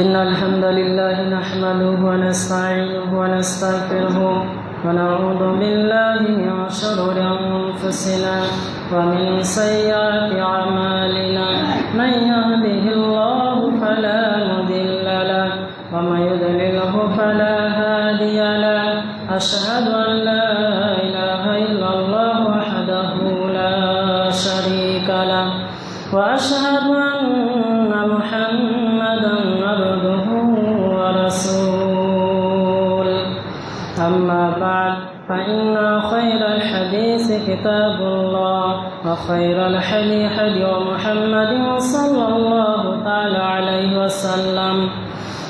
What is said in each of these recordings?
إن الحمد لله نحمده ونستعينه ونستغفره ونعوذ بالله من شرور أنفسنا ومن سيئات أعمالنا من يهده الله فلا مضل له ومن يضلله فلا هادي له أشهد أن لا إله إلا الله وحده لا شريك له وأشهد أن محمدا عبده ورسوله أما بعد فإن خير الحديث كتاب الله وخير الحديث حديث محمد صلى الله تعالى عليه وسلم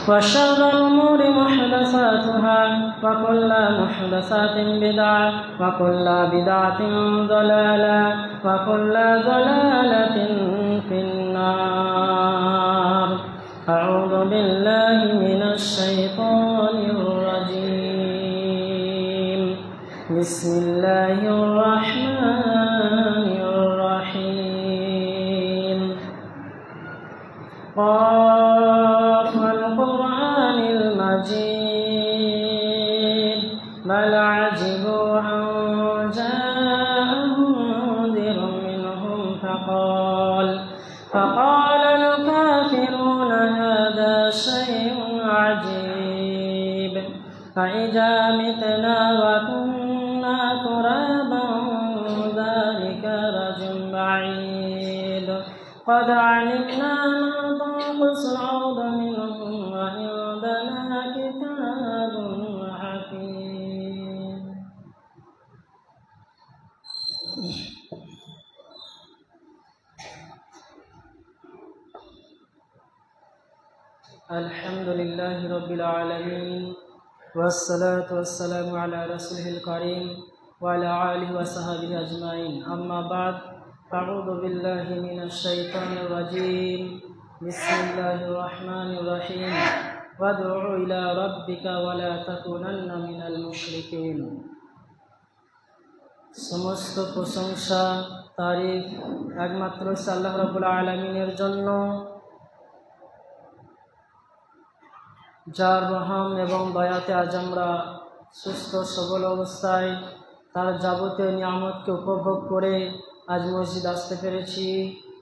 وشر الأمور محدثاتها وكل محدثات بدعة وكل بدعة ضلالة وكل ضلالة في النار. أعوذ بالله من الشيطان الرجيم. بسم الله الرحمن الرحيم. قاف القرآن المجيد بل عجبوا أن جاءهم منذر منهم فقال الكافرون هذا شيء عجيب فإذا متنا وكنا ترابا ذلك رجل بعيد قد علمنا ما تنقص الأرض منهم وعندنا كتاب حفيظ. الحمد لله رب العالمين والصلاة والسلام على رسوله الكريم وعلى آله وصحبه أجمعين. أما بعد أعوذ بالله من الشيطان الرجيم. بسم الله الرحمن الرحيم. وادع إلى ربك ولا تكونن من المشركين. সমস্ত প্রশংসা তারিফ একমাত্র আল্লাহ রাব্বুল আলামিনের জন্য, যার রহম এবং দয়াতে আজ আমরা সুস্থ সবল অবস্থায় তার যাবতীয় নিয়ামতকে উপভোগ করে আজ মসজিদ আসতে পেরেছি,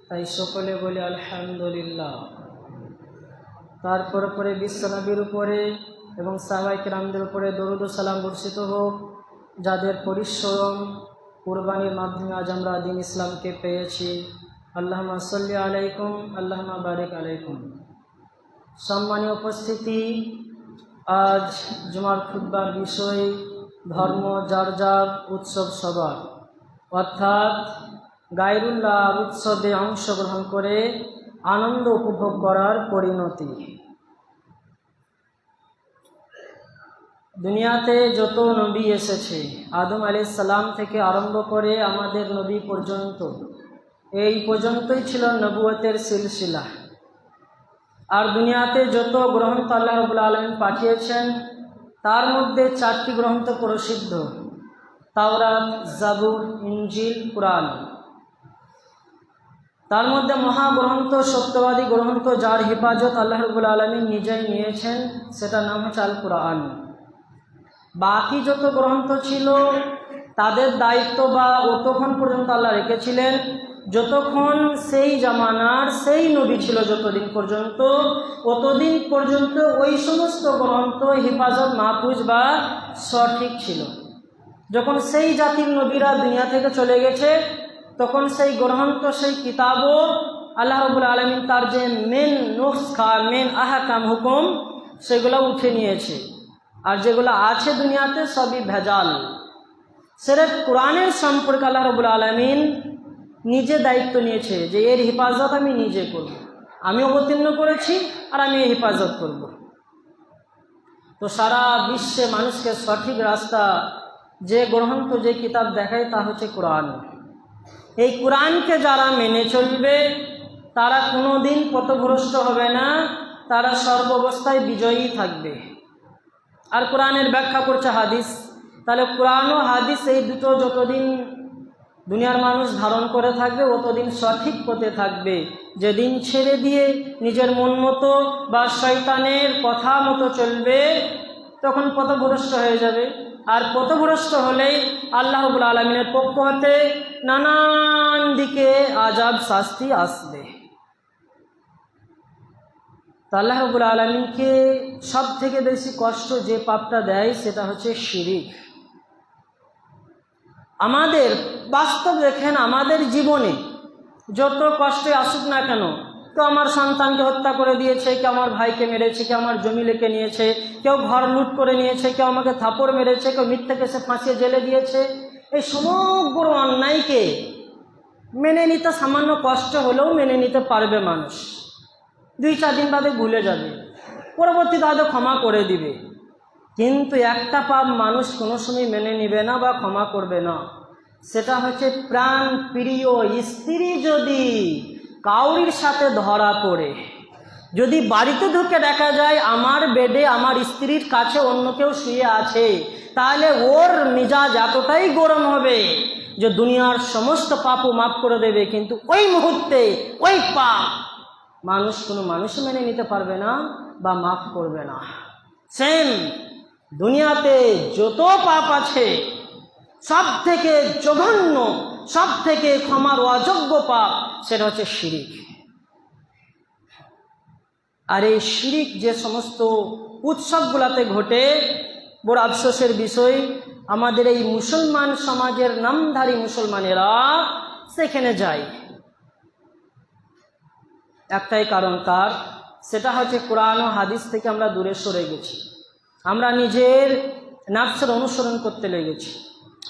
তাই সকলে বলি আলহামদুলিল্লাহ। তারপর পরে বিশ্বনবীর উপরে এবং সাহাবায়ে কেরামদের উপরে দরুদ ও সালাম বর্ষিত হোক, যাদের পরিশ্রম কুরবানির মাধ্যমে আজ আমরা দ্বীন ইসলামকে পেয়েছি। আল্লাহুম্মা সাল্লি আলাইকুম, আল্লাহুম্মা বারিক আলাইকুম। সম্মানীয় উপস্থিতি, আজ জুমার খুতবার বিষয় ধর্ম যার যার উৎসব সবার, অর্থাৎ গায়রুল্লাহ উৎসবে অংশগ্রহণ করে আনন্দ উপভোগ করার পরিণতি। দুনিয়াতে যত নবী এসেছে আদম আলাইহিস সালাম থেকে আরম্ভ করে আমাদের নবী পর্যন্ত, এই পর্যন্তই ছিল নবুয়তের সিলসিলা। আর দুনিয়াতে যত গ্রন্থ আল্লাহ রাব্বুল আলামিন পাঠিয়েছেন তার মধ্যে 4টি গ্রন্থ প্রসিদ্ধ: তাওরাত, জাবুর, ইনজিল, কুরআন। তার মধ্যে মহাগ্রন্থ, সত্যবাদী গ্রন্থ, যার হেফাজত আল্লাহ রাব্বুল আলামিন নিজেই নিয়েছেন, সেটার নাম হচ্ছে আল কুরআন। বাকি যত গ্রন্থ ছিল তাদের দায়িত্ব বা অতক্ষণ পর্যন্ত আল্লাহ রেখেছিলেন যতক্ষণ সেই জামানার সেই নবী ছিল, যতদিন পর্যন্ত, অতদিন পর্যন্ত ওই সমস্ত গ্রন্থ হেফাজত মাহফুজ বা সঠিক ছিল। যখন সেই জাতির নবীরা দুনিয়া থেকে চলে গেছে তখন সেই গ্রন্থ, সেই কিতাবও আল্লাহ রাব্বুল আলামিন তার যে মেন নুসখা, মেন আহকাম, হুকুম, সেগুলো উঠে নিয়েছে। আর যেগুলো আছে দুনিয়াতে সবই ভেজাল। সির্ফ কোরআনের সম্পর্কে আল্লাহ রাব্বুল আলামিন নিজে দায়িত্ব নিয়েছে যে এর হেফাজত আমি নিজে করব, আমি অবতীর্ণ করেছি আর আমি এর হেফাজত করব। তো সারা বিশ্বে মানুষকে সঠিক রাস্তা যে গ্রন্থ, যে কিতাব দেখায় তা হচ্ছে কোরআন। এই কোরআনকে যারা মেনে চলবে তারা কোনোদিন পথভ্রষ্ট হবে না, তারা সর্বাবস্থায় বিজয়ী থাকবে। আর কোরআনের ব্যাখ্যা করছে হাদিস। তাহলে কোরআন ও হাদিস এই দুটো যতদিন দুনিয়ার মানুষ ধারণ করে থাকবে, অতদিন সঠিক পথে থাকবে। যেদিন ছেড়ে দিয়ে নিজের মন মতো বা শয়তানের কথা মতো চলবে, তখন পথভ্রষ্ট হয়ে যাবে। আর পথভ্রষ্ট হলেই আল্লাহ রাব্বুল আলামিনের পক্ষ হতে নানান দিকে আযাব শাস্তি আসবে। তো আল্লাহ রাব্বুল আলামিনকে সব থেকে বেশি কষ্ট যে পাপটা দেয় সেটা হচ্ছে শিরিক। আমাদের বাস্তব দেখেন, আমাদের জীবনে যত কষ্টে আসুক না কেন, কেউ আমার সন্তানকে হত্যা করে দিয়েছে, কেউ আমার ভাইকে মেরেছে, কেউ আমার জমি লেকে নিয়েছে, কেউ ঘর লুট করে নিয়েছে, কেউ আমাকে থাপড় মেরেছে, কেউ মিথ্যে কেসে ফাঁসিয়ে জেলে দিয়েছে। এই সমগ্র অন্যায়কে মেনে নিতে সামান্য কষ্ট হলেও মেনে নিতে পারবে মানুষ। 2-4 দিন বাদে ভুলে যাবে, পরবর্তীতে হয়তো ক্ষমা করে দিবে। কিন্তু একটা পাপ মানুষ কোনো সময় মেনে নিবে না বা ক্ষমা করবে না, সেটা হচ্ছে প্রাণ প্রিয় স্ত্রী যদি কাউরির সাথে ধরা পড়ে, যদি বাড়িতে ঢুকে দেখা যায় আমার বেডে আমার স্ত্রীর কাছে অন্য কেউ শুয়ে আছে, তাহলে ওর মেজাজ এতটাই গরম হবে যে দুনিয়ার সমস্ত পাপও মাফ করে দেবে। কিন্তু ওই মুহূর্তে ওই পাপ কোনো মানুষ মেনে নিতে পারবে না বা মাফ করবে না। সেম দুনিয়াতে যত পাপ আছে, সব থেকে জঘন্য, সব থেকে ক্ষমার অযোগ্য পাপ সেটা হচ্ছে শিরিক। আর এই শিরিক যে সমস্ত উৎসবগুলোতে ঘটে, বড় আফসোসের বিষয় আমাদের এই মুসলমান সমাজের নামধারী মুসলমানেরা সেখানে যায়। একটাই কারণ তার, সেটা হচ্ছে কোরআন ও হাদিস থেকে আমরা দূরে সরে গেছি। আমরা নিজের নাফসের অনুসরণ করতে লেগেছি,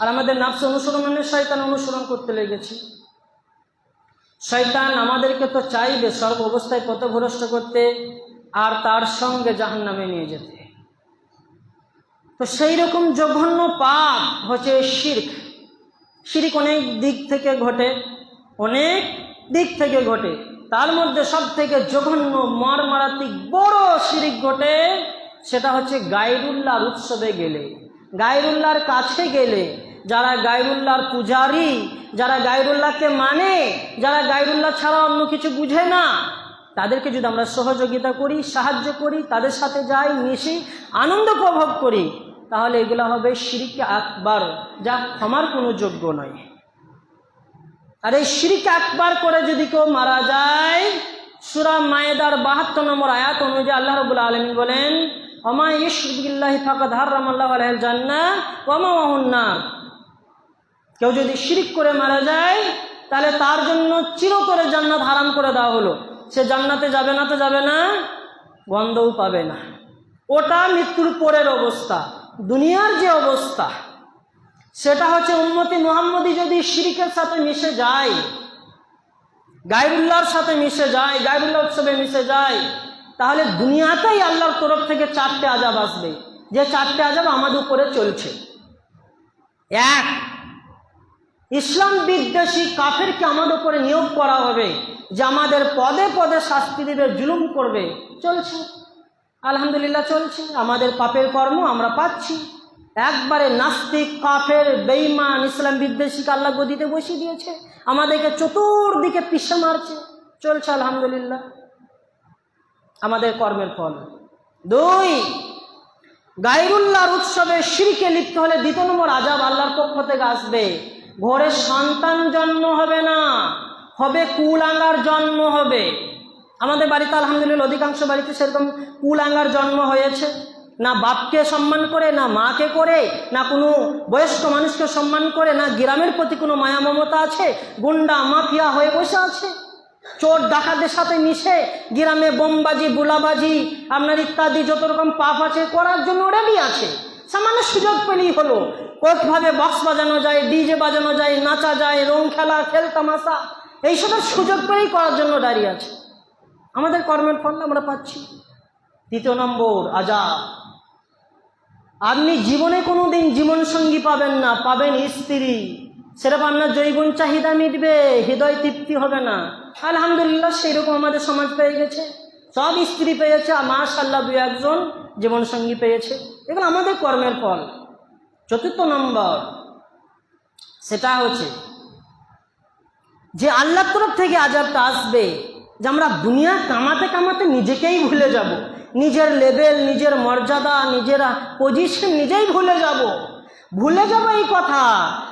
আর আমাদের নাফস অনুসরণ মানে শয়তান অনুসরণ করতে লেগেছি। শয়তান আমাদেরকে তো চাইবে সর্ব অবস্থায় পথভ্রষ্ট করতে আর তার সঙ্গে জাহান্নামে নিয়ে যেতে। তো সেই রকম জঘন্য পাপ হচ্ছে শিরক। শিরক অনেক দিক থেকে ঘটে, অনেক দিক থেকে ঘটে। তার মধ্যে সব থেকে জঘন্য মর্মান্তিক বড় শিরক ঘটে, সেটা হচ্ছে গায়রুল্লাহর উৎসবে গেলে, গায়রুল্লাহর কাছে গেলে, যারা গায়রুল্লাহর পূজারী, যারা গায়রুল্লাহকে মানে, যারা গায়রুল্লাহ ছাড়া অন্য কিছু বুঝে না, তাদেরকে যদি আমরা সহযোগিতা করি, সাহায্য করি, তাদের সাথে যাই, মিশি, আনন্দ উপভোগ করি, তাহলে এগুলো হবে শিরক আকবার, যা ক্ষমার কোনো যোগ্য নয়। আর এই শিরক আকবার করে যদি কেউ মারা যায়, সূরা মায়েদার 72 নম্বর আয়াত অনুযায়ী আল্লাহ রাব্বুল আলামিন বলেন, ওমা ইউশরিক বিল্লাহি ফাকাদ হারামাল্লাহু আলাইহিল জান্নাহ ওয়া মাওয়াহুন নার। কেউ যদি শিরক করে মারা যায়, তাহলে তার জন্য চিরতরে জান্নাত হারাম করে দেওয়া হলো। সে জান্নাতে যাবে না তো যাবে না, গন্ধও পাবে না। ওটা মৃত্যুর পরের অবস্থা। দুনিয়ার যে অবস্থা, সেটা হচ্ছে উম্মতি মুহাম্মদী যদি শিরকের সাথে মিশে যায়, গায়রুল্লাহর সাথে মিশে যায়, গায়রুল্লাহ উৎসবে মিশে যায়, তাহলে দুনিয়াতেই আল্লাহর তরফ থেকে 4টে আযাব আসবে, যে 4টে আযাব আমাদের উপরে চলছে। এক, ইসলাম বিদ্বেষী কাফেরকে আমাদের উপরে নিয়োগ করা হবে, যে আমাদের পদে পদে শাস্তি দেবে, জুলুম করবে। চলছে, আলহামদুলিল্লাহ চলছে। আমাদের পাপের কর্ম আমরা পাচ্ছি। একবারে নাস্তিক, কাফের, বেঈমান, ইসলাম বিদ্বেষীকে আল্লাহ গদিতে বসিয়ে দিয়েছে, আমাদেরকে চতুর্দিকে পিষে মারছে। চলছে আলহামদুলিল্লাহ আমাদের কর্মের ফল। 2, গায়রুল্লাহর উৎসবে শিরকে লিপ্ত হলে 2 নম্বর আযাব আল্লাহর পক্ষ থেকে আসবে। ঘরে সন্তান জন্ম হবে না, হবে কুলাঙ্গার জন্ম হবে। আমাদের বাড়িতে আলহামদুলিল্লাহ অধিকাংশ বাড়িতে সেরকম কুলাঙ্গার জন্ম হয়েছে। না বাপকে সম্মান করে, না মাকে করে, না কোনো বয়স্ক মানুষকে সম্মান করে, না গ্রামের প্রতি কোনো মায়া মমতা আছে। গুন্ডা মাফিয়া হয়ে বসে আছে, চোর ডাকাতের সাথে মিশে গ্রামে বোমবাজি, বুলাবাজি, আপনার ইত্যাদি যত রকম পাপ আছে করার জন্য রেডি আছে। সামান্য সুযোগ পেলেই হলো, কতভাবে বক্স বাজানো যায়, ডিজে বাজানো যায়, নাচা যায়, রং খেলা, খেল তামাশা, এইসবের সুযোগ পেলেই করার জন্য দাঁড়িয়ে আছে। আমাদের কর্মের ফল আমরা পাচ্ছি। 3 নম্বর আযাব, আপনি জীবনে কোনোদিন জীবনসঙ্গী পাবেন না, পাবেন স্ত্রী। সেরকম আপনার জৈবন চাহিদা মিটবে, হৃদয় তৃপ্তি হবে না। আলহামদুলিল্লাহ সেইরকম আমাদের সমাজ পেয়ে গেছে, সব স্ত্রী পেয়েছে, মাশাআল্লাহ 2-1 জন জীবনসঙ্গী পেয়েছে। এগুলো আমাদের কর্মের ফল। 4 নম্বর, সেটা হচ্ছে যে আল্লাহর তরফ থেকে আযাবটা আসবে, যে আমরা দুনিয়া কামাতে কামাতে নিজেকেই ভুলে যাব, নিজের লেভেল, নিজের মর্যাদা, নিজের পজিশন নিজেই ভুলে যাব এই কথা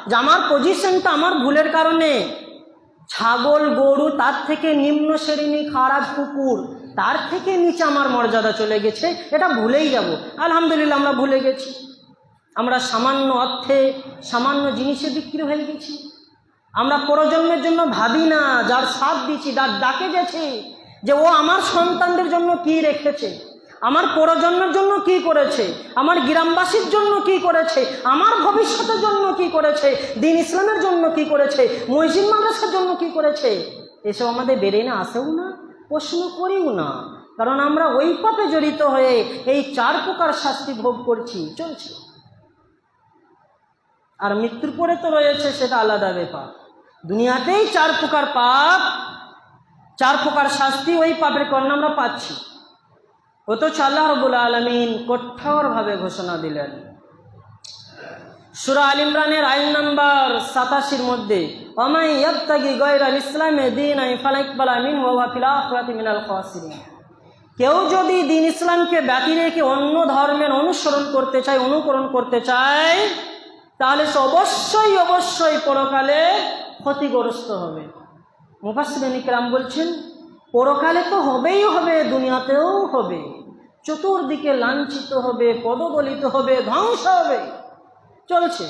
যে আমার পজিশনটা আমার ভুলের কারণে, ছাগল গরু তার থেকে নিম্ন শ্রেণী, খারাপ কুকুর তার থেকে নিচে আমার মর্যাদা চলে গেছে, এটা ভুলেই যাব। আলহামদুলিল্লাহ আমরা ভুলে গেছি। আমরা সামান্য অর্থে, সামান্য জিনিসে বিক্রি হয়ে গেছি। আমরা পরজন্মের জন্য ভাবি না, যার সাথ দিচ্ছি, যার ডাকে গেছে, যে ও আমার সন্তানদের জন্য কি রেখেছে, আমার পরজন্মের জন্য কি করেছে, আমার গ্রামবাসীর জন্য কি করেছে, আমার ভবিষ্যতের জন্য কি করেছে, দিন ইসলামের জন্য কি করেছে, মসজিদ মাদ্রাসার জন্য কি করেছে, এসব আমাদের বেড়ে না, আসেও না, প্রশ্ন করিও না। কারণ আমরা ওই পাপে জড়িত হয়ে এই 4 প্রকার শাস্তি ভোগ করছি, চলছে। আর মৃত্যুর পরে তো রয়েছে সেটা আলাদা ব্যাপার। দুনিয়াতেই 4 প্রকার পাপ, 4 প্রকার শাস্তি, ওই পাপের কারণে আমরা পাচ্ছি। অথচ আল্লাহ রাব্বুল আলামিন কঠোরভাবে ঘোষণা দিলেন সূরা আল ইমরানের আয়াত নাম্বার 87 মধ্যে, ওয়ামান ইয়াবতাগি গায়রাল ইসলামি দীনান ফালা ইকবালা মিনহু ওয়া হুয়া ফিল আখিরাতি মিনাল খাসিরিন। কেউ যদি দিন ইসলামকে ব্যতি রেখে অন্য ধর্মের অনুসরণ করতে চায়, অনুকরণ করতে চায়, তাহলে সে অবশ্যই অবশ্যই পরকালে ক্ষতিগ্রস্ত হবে। মুফাসসিরিন ইকরাম বলছেন পরকালে তো হবেই হবে, দুনিয়াতেও হবে, চতুর্দিকে লাঞ্ছিত হবে, পদদলিত হবে, ধ্বংস হবে, চলছে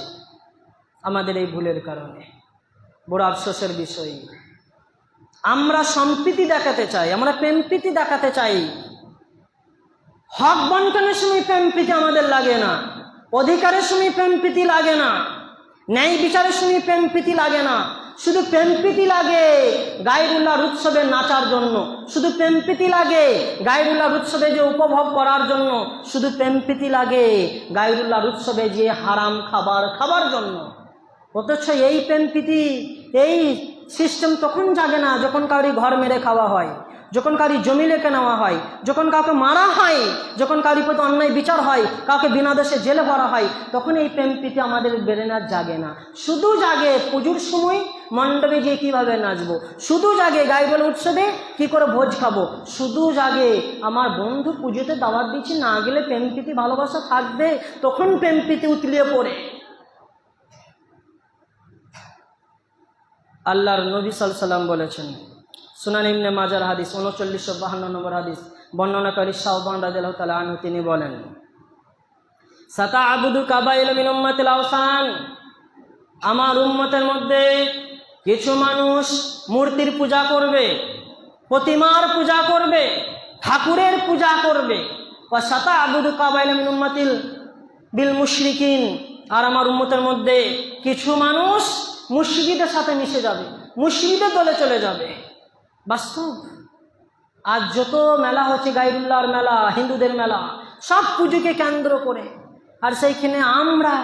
আমাদের এই ভুলের কারণে। বড় আফসোসের বিষয়, আমরা সম্প্রীতি দেখাতে চাই, আমরা প্রেমপ্রীতি দেখাতে চাই, হক বন্টনের সময় প্রেমপ্রীতি আমাদের লাগে না, অধিকারের সময় প্রেমপ্রীতি লাগে না, ন্যায় বিচারের সময় প্রেমপ্রীতি লাগে না, শুধু প্রেমপ্রীতি লাগে গায়রুল্লাহর উৎসবে নাচার জন্য, শুধু প্রেমপ্রীতি লাগে গায়রুল্লাহর উৎসবে যে উপভোগ করার জন্য, শুধু প্রেমপ্রীতি লাগে গায়রুল্লাহর উৎসবে যে হারাম খাবার জন্য। অথচ এই প্রেমপ্রীতি, এই সিস্টেম তখন জাগে না যখন কাউরি ঘর মেরে খাওয়া হয়, যখন কাউরি জমি লেখে নেওয়া হয়, যখন কাউকে মারা হয়, যখন কাউরি প্রতি অন্যায় বিচার হয়, কাউকে বিনা দোষে জেলে ভরা হয়, তখন এই প্রেমপ্রীতি আমাদের ব্রেনে জাগে না। শুধু জাগে পুজোর সময় মণ্ডপে গিয়ে কীভাবে নাচবো, শুধু জাগে গায়রুল উৎসবে কী করে ভোজ খাবো, শুধু জাগে আমার বন্ধু পুজোতে দাওয়াত দিচ্ছি, না গেলে প্রেমপ্রীতি ভালোবাসা থাকবে, তখন প্রেমপ্রীতি উতলিয়ে পড়ে। আল্লাহর নবী সাল্লাল্লাহু আলাইহি ওয়াসাল্লাম বলেছেন, সুনান ইবনে মাজার হাদিস 3952 নম্বর হাদিস, বর্ণনাকারী শাওবান রাদিয়াল্লাহু তাআলা আনহু, তিনি বলেন, সাতা'বুদু কাবাইল মিন উম্মাতিল আওসান, আমার উম্মতের মধ্যে কিছু মানুষ মূর্তির পূজা করবে, প্রতিমার পূজা করবে, ঠাকুরের পূজা করবে। ওয়া সাতা'বুদু কাবাইল মিন উম্মাতিল বিল মুশরিকিন, আর আমার উম্মতের মধ্যে কিছু মানুষ মুশরিকদের সাথে মিশে যাবে, মুশরিকদের দলে চলে যাবে। বাস্তব আজ যত মেলা হচ্ছে, গায়রুল্লাহর মেলা, হিন্দুদের মেলা, সব পুজোকে কেন্দ্র করে, আর সেইখানে আমরা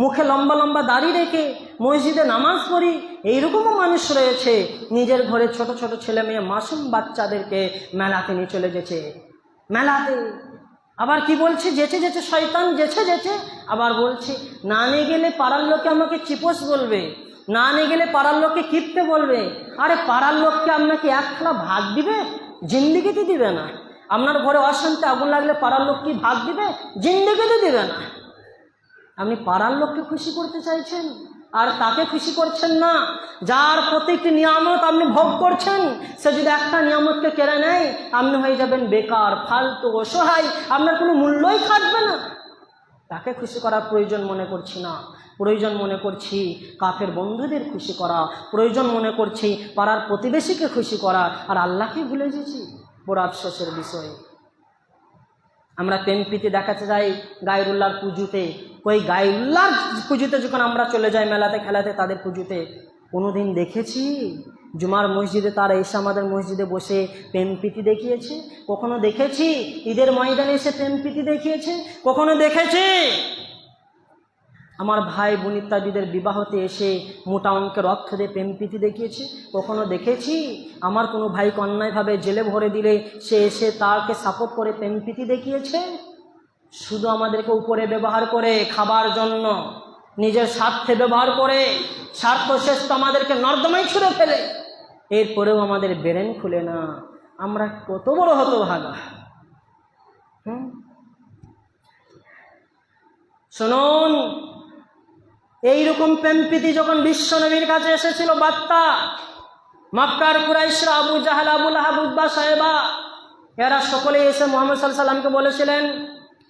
মুখে লম্বা লম্বা দাড়ি রেখে মসজিদে নামাজ পড়ি, এইরকমও মানুষ রয়েছে নিজের ঘরে ছোট ছোট ছেলে মেয়ে মাসুম বাচ্চাদেরকে মেলাতে নিয়ে চলে গেছে। মেলাতে আবার কি বলছে, যেচে যেচে শয়তান যেচে যেচে, আবার বলছে না নিয়ে গেলে পাড়ার লোকে আমাকে চিপস বলবে, না নিয়ে গেলে পাড়ার লোককে কিপটে বলবে। আরে পাড়ার লোককে আপনাকে এক থালা ভাত দিবে? জিন্দিগিতে দিবে না। আপনার ঘরে অশান্তি আগুন লাগলে পাড়ার লোক কি ভাত দিবে? জিন্দিগিতে দিবে না। আপনি পাড়ার লোককে খুশি করতে চাইছেন, আর তাকে খুশি করছেন না যার প্রত্যেকটি নিয়ামত আপনি ভোগ করছেন। সে যদি একটা নিয়ামতকে কেড়ে নেয়, আপনি হয়ে যাবেন বেকার, ফালতু, অসহায়, আপনার কোনো মূল্যই থাকবে না। তাকে খুশি করার প্রয়োজন মনে করছি না, প্রয়োজন মনে করছি কাফের বন্ধুদের খুশি করা, প্রয়োজন মনে করছি পাড়ার প্রতিবেশীকে খুশি করা, আর আল্লাহকে ভুলে গেছি। বড় আফসোসের বিষয়। আমরা প্রেমপ্রীতি দেখাতে যাই গায়রুল্লাহর পুজোতে, ওই গায়রুল্লাহর পুজোতে যখন আমরা চলে যাই মেলাতে খেলাতে, তাদের পুজোতে কোনোদিন দেখেছি জুমার মসজিদে তারা এসে আমাদের মসজিদে বসে প্রেমপ্রীতি দেখিয়েছে? কখনো দেখেছি ঈদের ময়দানে এসে প্রেমপ্রীতি দেখিয়েছে? কখনো দেখেছি আমার ভাই বোন ইত্যাদিদের বিবাহতে এসে মোটা অঙ্কের অর্থ দিয়ে প্রেমপ্রীতি দেখিয়েছে? কখনো দেখেছি আমার কোনো ভাইকে অন্যায়ভাবে জেলে ভরে দিলে সে এসে তাকে সাপোর্ট করে প্রেমপ্রীতি দেখিয়েছে? শুধু আমাদেরকে উপরে ব্যবহার করে খাবার জন্য, নিজের স্বার্থে ব্যবহার করে, স্বার্থ শেষ তো আমাদেরকে নর্দমায় ছুঁড়ে ফেলে। এরপরেও আমাদের ব্রেন খুলে না। আমরা কত বড় হতভাগা। শুনুন, এইরকম প্রেমপ্রীতি যখন বিশ্ব নবীর কাছে এসেছিল বার্তা, মক্কার কুরাইশরা, আবু জাহাল, আবু লাহাব, উতবা, সাহেবা, এরা সকলেই এসে মুহাম্মদ সাল্লাল্লাহু আলাইহি ওয়াসাল্লামকে বলেছিলেন,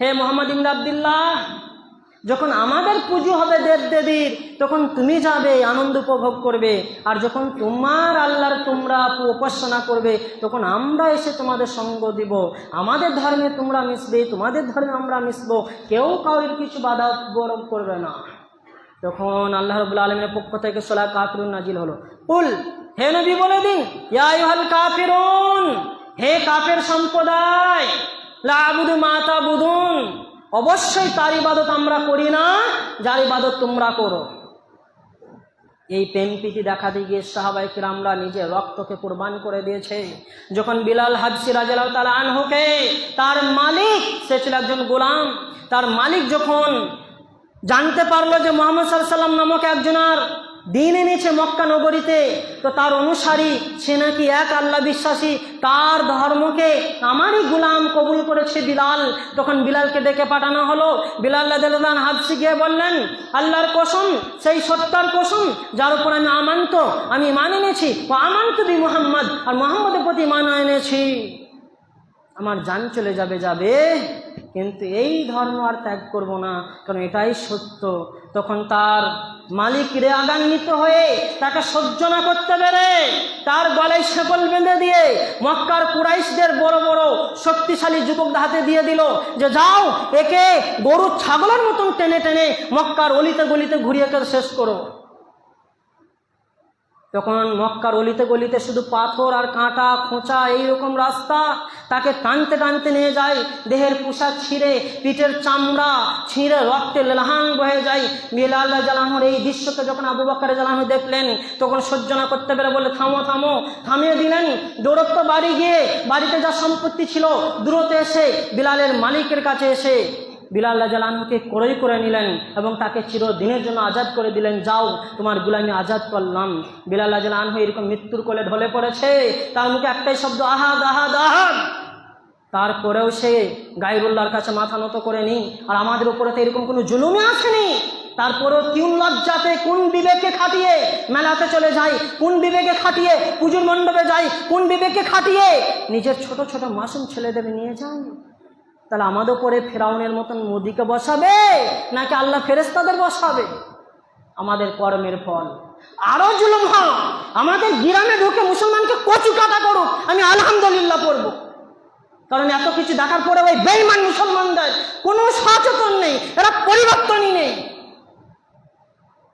হে মুহাম্মদ ইবনে আব্দুল্লাহ, যখন আমাদের পুজো হবে দেব দেবীর, তখন তুমি যাবে, আনন্দ উপভোগ করবে, আর যখন তোমার আল্লাহর তোমরা উপাসনা করবে, তখন আমরা এসে তোমাদের সঙ্গ দিব। আমাদের ধর্মে তোমরা মিশবে, তোমাদের ধর্মে আমরা মিশবো, কেউ কাউরির কিছু বাধা বরং করবে না। তখন আল্লাহ রাব্বুল আলামিনের পক্ষ থেকে সূরা কাফিরুন নাজিল হলো। কুল, হে নবী বলে দিন, ইয়া আইয়ুহাল কাফিরুন, হে কাফের সম্প্রদায়, লা আবুদু মা তা'বুদুন, অবশ্যই তার ইবাদত আমরা করি না যার ইবাদত তোমরা করো। এই প্রেম প্রীতি দেখাতে গিয়ে সাহাবায়ে কিরামরা নিজের রক্তকে কুরবান করে দিয়েছে। যখন বিলাল হাবশী রাদিয়াল্লাহু তাআলা আনহুকে তার মালিক, সে ছিল একজন গোলাম, তার মালিক যখন জানতে পারলো যে মুহাম্মদ সাল্লাল্লাহু আলাইহি ওয়াসাল্লাম নামক একজনের দিন এনেছে মক্কা নগরীতে, তো তার অনুসারী, সে নাকি এক আল্লাহ বিশ্বাসী, তার ধর্মকে আমারই গোলাম কবুল করেছে বিলাল। তখন বিলালকে ডেকে পাঠানো হলো। বিলাল রাদিয়াল্লাহু আনহু হাবশী গিয়ে বললেন, আল্লাহর কসম, সেই সত্তার কসম যার উপর আমি ঈমান এনেছি, ও আমানতু বি মুহাম্মদ, আর মুহাম্মদের প্রতি ঈমান এনেছি, আমার জান চলে যাবে, কিন্তু এই ধর্ম আর ত্যাগ করব না, কারণ এটাই সত্য। তখন তার মালিক রাগান্বিত হয়ে তাকে সহ্য না করতে পেরে তার গলায় শেকল বেঁধে দিয়ে মক্কার কুরাইশদের বড় বড় শক্তিশালী যুবকদের হাতে দিয়ে দিল যে যাও, একে গরু ছাগলের মতন টেনে টেনে মক্কার অলিতে গলিতে ঘুরিয়ে শেষ করো। তখন মক্কার অলিতে গলিতে শুধু পাথর আর কাঁটা খোঁচা এইরকম রাস্তা, তাকে টানতে টানতে নিয়ে যায়, দেহের পোশাক ছিঁড়ে, পিঠের চামড়া ছিঁড়ে রক্তে লেলাহান বয়ে যায়। বিলাল রাদিয়াল্লাহু আনহুর এই দৃশ্যকে যখন আবু বকর রাদিয়াল্লাহু আনহু দেখলেন, তখন সহ্য না করতে পেরে বলে, থামো থামো, থামিয়ে দিলেন। দৌড়ত্ব বাড়ি গিয়ে বাড়িতে যা সম্পত্তি ছিল দ্রুত এসে বিলালের মালিকের কাছে এসে বিলাল রাদিয়াল্লাহু আনহুকে ক্রয় করে নিলেন এবং তাকে চিরদিনের জন্য আজাদ করে দিলেন। যাও, তোমার গোলামি আজাদ করলাম। বিলাল রাদিয়াল্লাহু আনহু এরকম মৃত্যুর কোলে ঢলে পড়েছে, তার মুখে একটাই শব্দ, আহাদ আহাদ আহাদ। তারপরেও সে গায়রুল্লাহর কাছে মাথা নত করেনি। আর আমাদের উপরে তো এরকম কোনো জুলুমই আসেনি, তারপরেও কোন লজ্জাতে, কোন বিবেকে খাটিয়ে মেলাতে চলে যায়, কোন বিবেকে খাটিয়ে পুজোর মণ্ডপে যায়, কোন বিবেকে খাটিয়ে নিজের ছোট ছোট মাসুম ছেলেদের নিয়ে যায়। তাহলে আমাদের উপরে ফেরাউনের মতন মোদিকে বসাবে নাকি আল্লাহ ফেরেশতাদের বসাবে? আমাদের কর্মের ফল। আরো জুলুম হোক, আমাদের গ্রামে ঢুকে মুসলমানকে কচু কাটা করুক, আমি আলহামদুলিল্লাহ পড়বো। কারণ এত কিছু দেখার পরে ওই বেঈমান মুসলমানদের কোনো সচেতন নেই, এরা পরিবর্তনই নেই।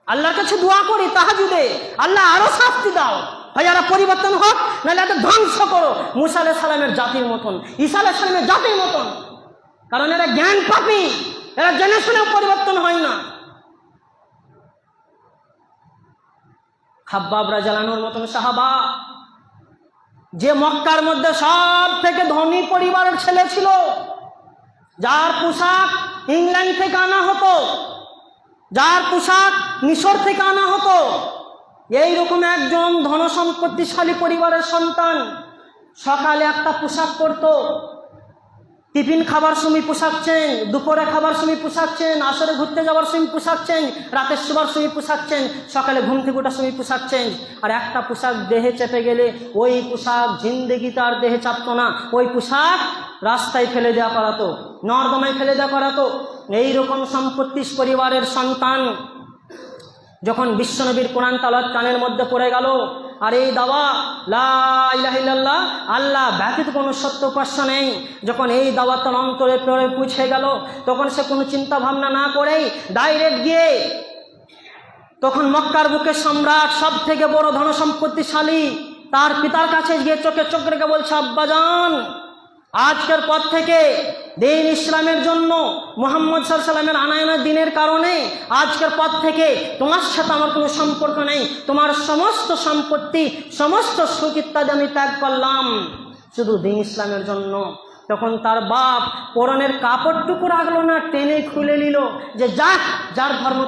আল্লাহর কাছে দোয়া করি তাহাজ্জুদে, আল্লাহ আরো শাস্তি দাও, হয় এরা পরিবর্তন হোক, নাহলে এদের ধ্বংস করো মুসা আলাইহিস সালামের জাতির মতন, ঈসা আলাইহিস সালামের জাতির মতন। কারণ এরা জ্ঞান পাপী, এরা জেনে শুনেও পরিবর্তন হয় না। খাব্বাব রাদিয়াল্লাহু আনহুর মতন সাহাবা, যে মক্কার মধ্যে সব থেকে ধনী পরিবারের ছেলে ছিল, যার পোশাক ইংল্যান্ড থেকে আনা হতো, যার পোশাক মিশর থেকে আনা হতো, এইরকম একজন ধনসম্পত্তিশালী পরিবারের সন্তান সকালে একটা পোশাক পরতো, টিফিন খাবার সময় পোশাক চেঞ্জ, দুপুরে খাবার সময় পোশাক চেঞ্জ, আসরে ঘুরতে যাওয়ার সময় পোশাক চেঞ্জ, রাতের শোবার সময় পোশাক চেঞ্জ, সকালে ঘুম থেকে ওঠার সময় পোশাক চেঞ্জ। আর একটা পোশাক দেহে চেপে গেলে ওই পোশাক জিন্দেগি তার দেহে চাপতো না, ওই পোশাক রাস্তায় ফেলে দেওয়া করাতো, নর্দমায় ফেলে দেওয়া করাতো। এইরকম সম্পত্তি পরিবারের সন্তান যখন বিশ্বনবীর কোরআন তালাওয়াত কানের মধ্যে পড়ে গেল, আর এই দাওয়া লা ইলাহা ইল্লাল্লাহ, আল্লাহ ব্যতীত কোনো সত্য উপাস্য নেই, যখন এই দাওয়াত তার অন্তরে পৌঁছে গেল, তখন সে কোনো চিন্তা ভাবনা না করেই ডাইরেক্ট গিয়ে তখন মক্কার বুকে সম্রাট, সব থেকে বড় ধনসম্পত্তিশালী তার পিতার কাছে গিয়ে চোখে চোখ রেখে বলছে, আব্বাজান, আজকের পর থেকে দিন ইসলামের জন্য মুহাম্মদ সাল্লাল্লাহু আলাইহি ওয়াসাল্লামের আনায়নের দিনের কারণে আজকের পর থেকে তোমার সাথে আমার কোনো সম্পর্ক নেই, তোমার সমস্ত সম্পত্তি, সমস্ত সুখ ইত্যাদি আমি ত্যাগ করলাম শুধু দিন ইসলামের জন্য। তখন তার বাপ পরনের কাপড়টুকু রাখলো না, টেনে খুলে নিল যে যাক, যার ধর্ম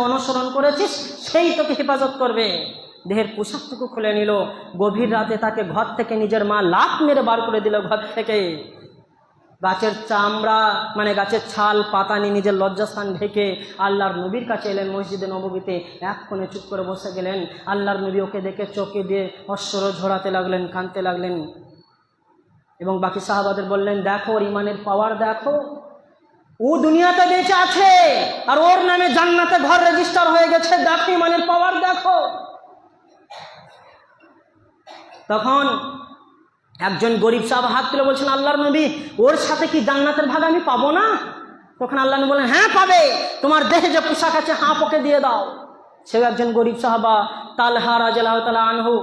অনুসরণ করেছিস সেই তোকে হেফাজত করবে। দেহের পোশাকটুকু খুলে নিল। গভীর রাতে তাকে ঘর থেকে নিজের মা লাফ মেরে বার করে দিল ঘর থেকে। গাছের চামড়া মানে গাছের ছাল পাতা নিয়ে নিজের লজ্জাস্থান ঢেকে আল্লাহর নবীর কাছে এলেন। মসজিদে নববীতে এক কোণে চুপ করে বসে গেলেন। আল্লাহর নবী ওকে দেখে চোখে দিয়ে অশ্রু ঝরাতে লাগলেন, কাঁদতে লাগলেন। এবং বাকি সাহাবাদের বললেন, দেখো ওর ইমানের পাওয়ার দেখো, ও দুনিয়াতে বেঁচে আছে আর ওর নামে জান্নাতে ঘর রেজিস্টার হয়ে গেছে, দেখো ইমানের পাওয়ার দেখো। তখন একজন গরিব সাহাবা হাত তুলে বলছেন, আল্লাহর নবী ওর সাথে কি জান্নাতের ভাগ আমি পাবো না? তখন আল্লাহ নবী বলেন, হ্যাঁ পাবে, তোমার দেহে যে পোশাক আছে হাঁপ ওকে দিয়ে দাও। সেও একজন গরিব সাহাবা তালহা রাদিয়াল্লাহু তাআলা আনহু।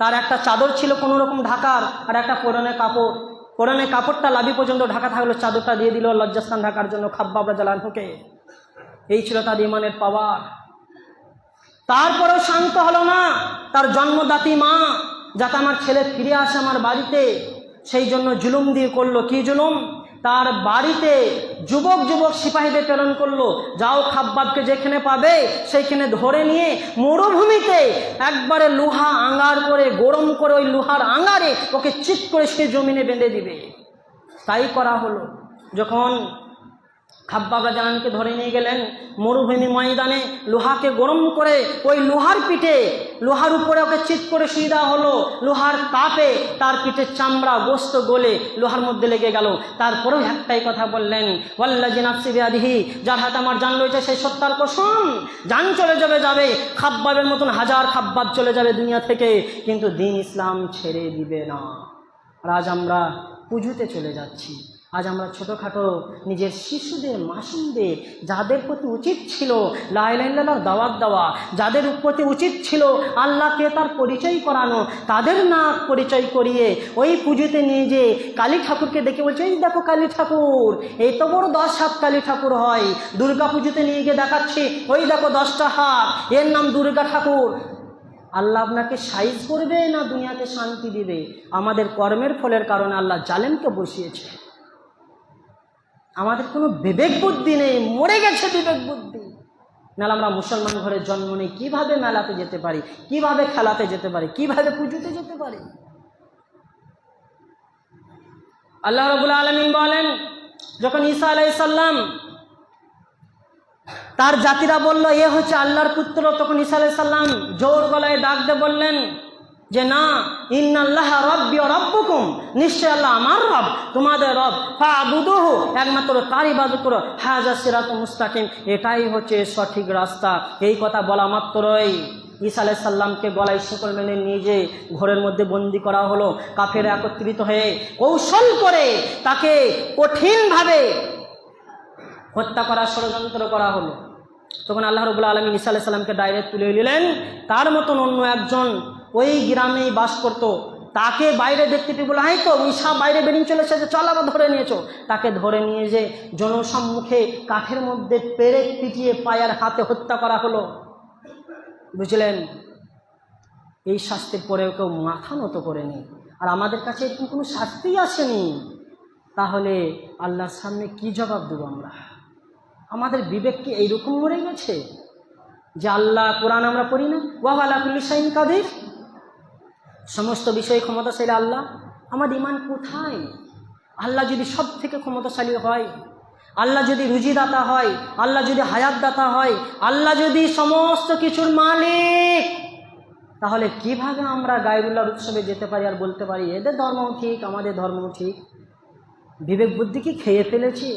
তার একটা চাদর ছিল কোনো রকম ঢাকার, আর একটা পরনে কাপড়। পরনে কাপড়টা লাভি পর্যন্ত ঢাকা থাকলো, চাদরটা দিয়ে দিল লজ্জাস্থান ঢাকার জন্য খাব্বাব রাদিয়াল্লাহু আনহুকে। এই ছিল তার ইমানের পাওয়ার। তারপরেও শান্ত হলো না। তার জন্মদাত্রী মা যাতে আমার ছেলে ফিরে আসে আমার বাড়িতে, সেই জন্য জুলুম দিয়ে করলো। কি জুলুম? তার বাড়িতে যুবক যুবক সিপাহীদের প্রেরণ করলো, যাও খাব্বাবকে যেখানে পাবে সেইখানে ধরে নিয়ে মরুভূমিতে একবারে লোহা আঙ্গার করে গরম করে ওই লোহার আঙ্গারে ওকে চিৎ করে সে জমিনে বেঁধে দিবে। তাই করা হলো। যখন খাব্বাব রাদিয়াল্লাহু আনহুকে ধরে নিয়ে গেলেন মরুভূমি ময়দানে, লোহাকে গরম করে ওই লোহার পিঠে, লোহার উপরে ওকে চিৎ করে শুয়ে দেওয়া হলো। লোহার তাপে তার পিঠের চামড়া গোস্ত গলে লোহার মধ্যে লেগে গেল। তারপরেও একটাই কথা বললেন, ওয়াল্লাযী নাফসি বিয়াদিহি, যার হাতে আমার জান রয়েছে সেই সত্তার কসম, জান চলে যাবে, খাব্বাবের মতন হাজার খাব্বাব চলে যাবে দুনিয়া থেকে, কিন্তু দ্বীন ইসলাম ছেড়ে দিবে না। আর আজ আমরা পুজোতে চলে যাচ্ছি। আজ আমরা ছোটোখাটো নিজের শিশুদের, মাসুমদের, যাদের প্রতি উচিত ছিল লা ইলাহা ইল্লাল্লাহর দাওয়াত দেওয়া, যাদের প্রতি উচিত ছিল আল্লাহকে তার পরিচয় করানো, তাদের না পরিচয় করিয়ে ওই পুজোতে নিয়ে যে কালী ঠাকুরকে দেখে বলছে, এই দেখো কালী ঠাকুর, এই তো বড় 10 হাত কালী ঠাকুর হয়। দুর্গা পুজোতে নিয়ে গিয়ে দেখাচ্ছি, ওই দেখো 10টা হাত, এর নাম দুর্গা ঠাকুর। আল্লাহ আপনাকে সাইজ করবে না দুনিয়াতে শান্তি দিবে? আমাদের কর্মের ফলের কারণে আল্লাহ জালেমকে বসিয়েছে। আমাদের কোনো বিবেক বুদ্ধি নেই, মরে গেছে বিবেক বুদ্ধি। নাহলে আমরা মুসলমান ঘরে জন্ম নেই, কীভাবে মেলাতে যেতে পারি, কিভাবে খেলাতে যেতে পারি, কিভাবে পুজোতে যেতে পারি? আল্লাহ রাব্বুল আলামিন বলেন, যখন ঈসা আলাইহিস সালাম তার জাতিরা বলল এ হচ্ছে আল্লাহর পুত্র, তখন ঈসা আলাইহিস সালাম জোর গলায় ডাক দিয়ে বললেন যে না, ইন্নাল্লাহা রাব্বি ওয়া রাব্বুকুম, নিশ্চয় আল্লাহ আমার রব, তোমাদের রব, ফাবুদুহু, একমাত্র তার ইবাদত করো, হাযা সিরাতুল মুস্তাকিম, এটাই হচ্ছে সঠিক রাস্তা। এই কথা বলা মাত্রই ঈসা আলাইহিস সালামকে গলায় শিকল মেনে নিয়ে যে ঘরের মধ্যে বন্দি করা হলো। কাফেররা একত্রিত হয়ে কৌশল করে তাকে কঠিনভাবে হত্যা করার ষড়যন্ত্র করা হলো। তখন আল্লাহ রাব্বুল আলামিন ঈসা আলাইহিস সালামকে ডাইরেক্ট তুলে নিলেন। তার মতন অন্য একজন ওই গ্রামেই বাস করত, তাকে বাইরে দেখতে পেয়ে বলে, হাই তো ঈসা বাইরে বেরিয়ে চলে এসেছে, চল আবার ধরে নিয়েছো। তাকে ধরে নিয়ে যে জনসম্মুখে কাঠের মধ্যে পেরেক পিটিয়ে পায়ের হাতে হত্যা করা হলো। বুঝলেন? এই শাস্তির পরেও কেউ মাথা নত করেনি। আর আমাদের কাছে এরকম কোনো শাস্তিই আসেনি। তাহলে আল্লাহর সামনে কি জবাব দেবো আমরা? আমাদের বিবেক কি এইরকম মরে গেছে যে আল্লাহ, কোরআন আমরা পড়ি না, ওয়া আলা কুল্লি শাইইন কাদির, সমস্ত বিষয়ে ক্ষমতাশালী আল্লাহ? আমার ঈমান কোথায়? আল্লাহ যদি সব থেকে ক্ষমতাশালী হয়, আল্লাহ যদি রুজিদাতা হয়, আল্লাহ যদি হায়াতদাতা হয়, আল্লাহ যদি সমস্ত কিছুর মালিক, তাহলে কিভাবে আমরা গায়রুল্লাহর উৎসবে যেতে পারি আর বলতে পারি এদের ধর্মও ঠিক, আমাদের ধর্মও ঠিক? বিবেক বুদ্ধি কি খেয়ে ফেলেছি?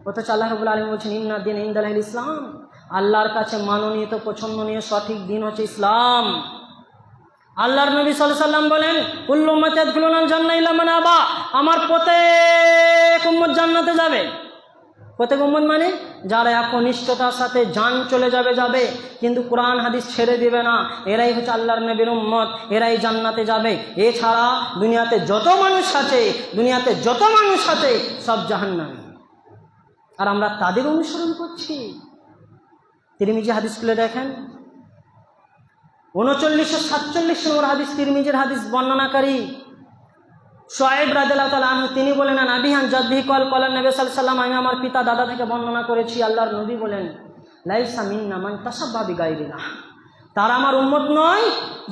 অথচ আল্লাহ রাব্বুল আলামিন বলছেন, ইন্না দীন ইনদাল্লাহিল ইসলাম, আল্লাহর কাছে মাননীয় পছন্দনীয় সঠিক দিন হচ্ছে ইসলাম। আল্লাহর নবী সাল্লাল্লাহু আলাইহি ওয়াসাল্লাম বলেন, কুল্লু উম্মতি ইয়াদখুলুনাল জান্নাহ ইল্লা মান আবা, আমার প্রত্যেক উম্মত জান্নাতে যাবে। প্রত্যেক উম্মত মানে যারা একনিষ্ঠতার সাথে জান চলে যাবে, কিন্তু কোরআন হাদিস ছেড়ে দিবে না, এরাই হচ্ছে আল্লাহর নবীর উম্মত, এরাই জান্নাতে যাবে। এছাড়া দুনিয়াতে যত মানুষ আছে সব জাহান্নামী। আর আমরা তাদের অনুসরণ করছি। তিরমিজি হাদিস খুলে দেখেন, 3947 নম্বর হাদিস, তিরমিজির হাদিস, বর্ণনাকারী শুআইব রাদিয়াল্লাহু তাআলা আনহু, তিনি বলেন, নাবিহান জাদ্দিহি কল কলান নবী সাল্লাল্লাহু আলাইহি ওয়াসাল্লাম, আমি আমার পিতা দাদা থেকে বর্ণনা করেছি, আল্লাহর নবী বলেন, লাইসা মিন্না মান তাসাব্বা বিগাইরিনা, তারা আমার উম্মত নয়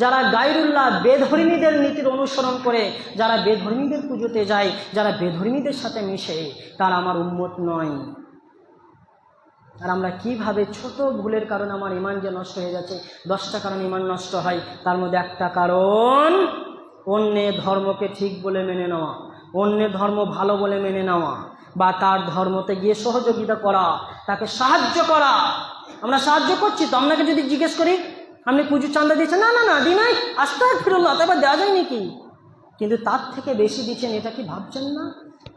যারা গায়রুল্লাহ বেধর্মীদের নীতির অনুসরণ করে, যারা বেধর্মীদের পুজোতে যায়, যারা বেধর্মীদের সাথে মিশে, তারা আমার উম্মত নয়। আর আমরা কিভাবে ছোট ভুলের কারণে আমার ঈমান যে নষ্ট হয়ে যাচ্ছে, 10টা কারণ ঈমান নষ্ট হয়, তার মধ্যে একটা কারণ অন্যের ধর্মকে ঠিক বলে মেনে নেওয়া, অন্যের ধর্ম ভালো বলে মেনে নেওয়া, বা তার ধর্মতে গিয়ে সহযোগিতা করা, তাকে সাহায্য করা। আমরা সাহায্য করছি তো, আপনাকে যদি জিজ্ঞেস করি আপনি পুজো চাঁদা দিয়েছেন, না না না দি নাই, আস্তাগফিরুল্লাহ, তারপর দেওয়া যায় নাকি? কিন্তু তার থেকে বেশি দিচ্ছেন, এটা কি ভাবছেন না?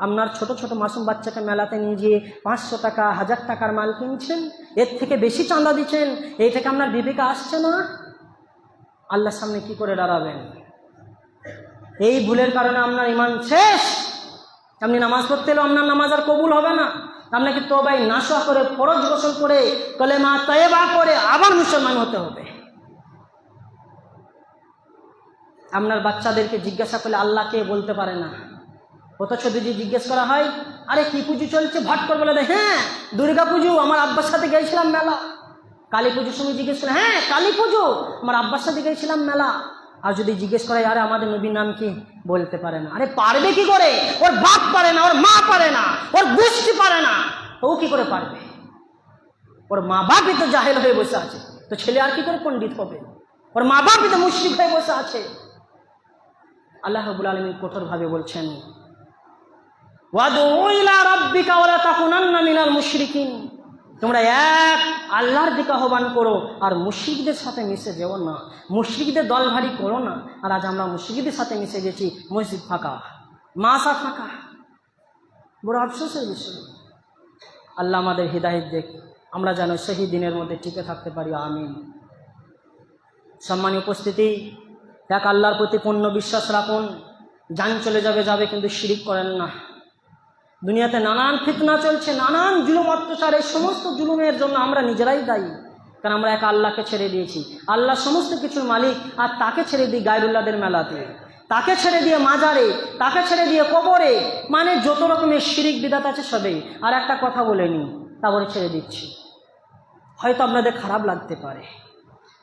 আপনার ছোট ছোট মাসুম বাচ্চাকে মেলাতে নিয়ে গিয়ে 500 টাকা 1000 টাকার মাল কিনছেন, এর থেকে বেশি চাঁদা দিচ্ছেন, এই থেকে আপনার বিবেকে আসছে না? আল্লাহর সামনে কি করে দাঁড়াবেন? এই ভুলের কারণে আপনার ঈমান শেষ। আপনি নামাজ পড়তে এলেও আপনার নামাজ আর কবুল হবে না। আপনাকে তওবা নাসুহা করে, ফরজ গোসল করে, কলেমা তয়বা করে আবার মুসলমান হতে হবে। আপনার বাচ্চাদেরকে জিজ্ঞাসা করলে আল্লাহকে বলতে পারে না, অথচ যদি জিজ্ঞেস করা হয় আরে কি পুজো চলছে, ভট করে বলে দেয় হ্যাঁ দুর্গা পুজো, আমার আব্বার সাথে গিয়েছিলাম মেলা। কালী পুজোর সময় জিজ্ঞেস করে, হ্যাঁ কালী পুজো, আমার আব্বার সাথে গিয়েছিলাম মেলা। আর যদি জিজ্ঞেস করে আরে আমাদের নবীর নাম কি, বলতে পারে না। আরে পারবে কি করে? ওর বাপ পারে না, ওর মা পারে না, ওর গোষ্ঠী পারে না, ও কি করে পারবে? ওর মা বাপই তো জাহেল হয়ে বসে আছে, তো ছেলে আর কি করে পণ্ডিত হবে? ওর মা বাপই তো মুশরিক হয়ে বসে আছে। আল্লাহ রাব্বুল আলামিন কঠোরভাবে বলছেন, ওয়াদউ ইলা রাব্বিকা ওয়া লা তাকুনান্না মিনাল মুশরিকিন, তোমরা এক আল্লাহর দিকে আহ্বান করো আর মুশরিকদের সাথে মিশে যেও না, মুশরিকদের দল ভারী করো না। আর আজ আমরা মুশরিকদের সাথে মিশে গেছি, মসজিদ ফাঁকা, মাসা ফাঁকা, বড় আফসোসের বিষয়। আল্লাহ আমাদের হিদায়াত দেখ, আমরা যেন সেই দিনের মধ্যে টিকে থাকতে পারি, আমিন। সম্মানীয় উপস্থিতি, এক আল্লাহর প্রতি পূর্ণ বিশ্বাস রাখুন। জান চলে যাবে যাবে, কিন্তু শিরিক করেন না। দুনিয়াতে নানান ফিতনা চলছে, নানান জুলুম অত্যাচার, এই সমস্ত জুলুমের জন্য আমরা নিজেরাই দায়ী। কারণ আমরা এক আল্লাহকে ছেড়ে দিয়েছি, আল্লাহ সমস্ত কিছুর মালিক, আর তাকে ছেড়ে দিই গায়রুল্লাহদের মেলাতে, তাকে ছেড়ে দিয়ে মাজারে, তাকে ছেড়ে দিয়ে কবরে, মানে যত রকমের শিরিক বিদআত আছে সবেই। আর একটা কথা বলে নিই, তারপরে ছেড়ে দিচ্ছি। হয়তো আপনাদের খারাপ লাগতে পারে,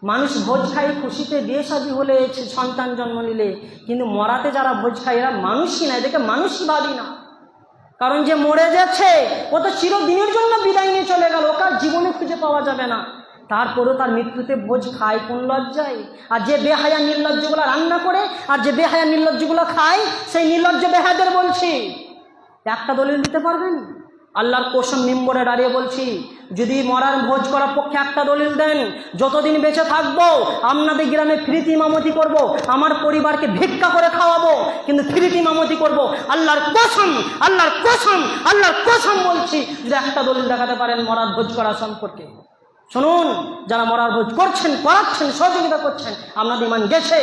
মানুষ ভোজ খায় খুশিতে, বিয়ে শাদী হলে, সন্তান জন্ম নিলে, কিন্তু মরাতে যারা ভোজ খায় এরা মানুষই না, এদেরকে মানুষই ভাবি না। কারণ যে মরে যাচ্ছে ও তো চিরদিনের জন্য বিদায় নিয়ে চলে গেল, ওকে জীবনে খুঁজে পাওয়া যাবে না। তারপরেও তার মৃত্যুতে ভোজ খায় কোন লজ্জায়? আর যে বেহায়া নির্লজ্জগুলো রান্না করে আর যে বেহায়া নির্লজ্জগুলো খায়, সেই নির্লজ্জ বেহায়াদের বলছি, একটা দলিল দিতে পারবেন? আল্লাহর কসম মিম্বরে দাঁড়িয়ে বলছি, যদি মরার ভোজ করার পক্ষে একটা দলিল দেন, যতদিন বেঁচে থাকবো আপনাদের গ্রামে ফ্রিতে ইমামতি করব, আমার পরিবারকে ভিক্ষা করে খাওয়াবো, কিন্তু ফ্রিতে ইমামতি করব। আল্লাহর কসম, আল্লাহর কসম, আল্লাহর কসম বলছি, যদি একটা দলিল দেখাতে পারেন মরার ভোজ করা সম্পর্কে। শুনুন, যারা মরার ভোজ করছেন, করাচ্ছেন, সহযোগিতা করছেন, আপনাদের ঈমান গেছে।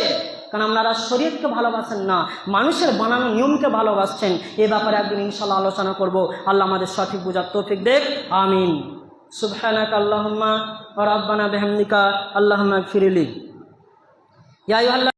কারণ আপনারা শরীয়তকে ভালোবাসেন না, মানুষের বানানো নিয়মকে ভালোবাসছেন। এ ব্যাপারে একদিন ইনশাআল্লাহ আলোচনা করব। আল্লাহ আমাদের সঠিক বোঝার তৌফিক দেখ, আমিন। সুবহানাকা আল্লাহুম্মা ওয়া রাব্বানা বিহামদিকা আল্লাহুম্মা ইগফিরলি। ইয়া আইয়ুহাল্লাযীনা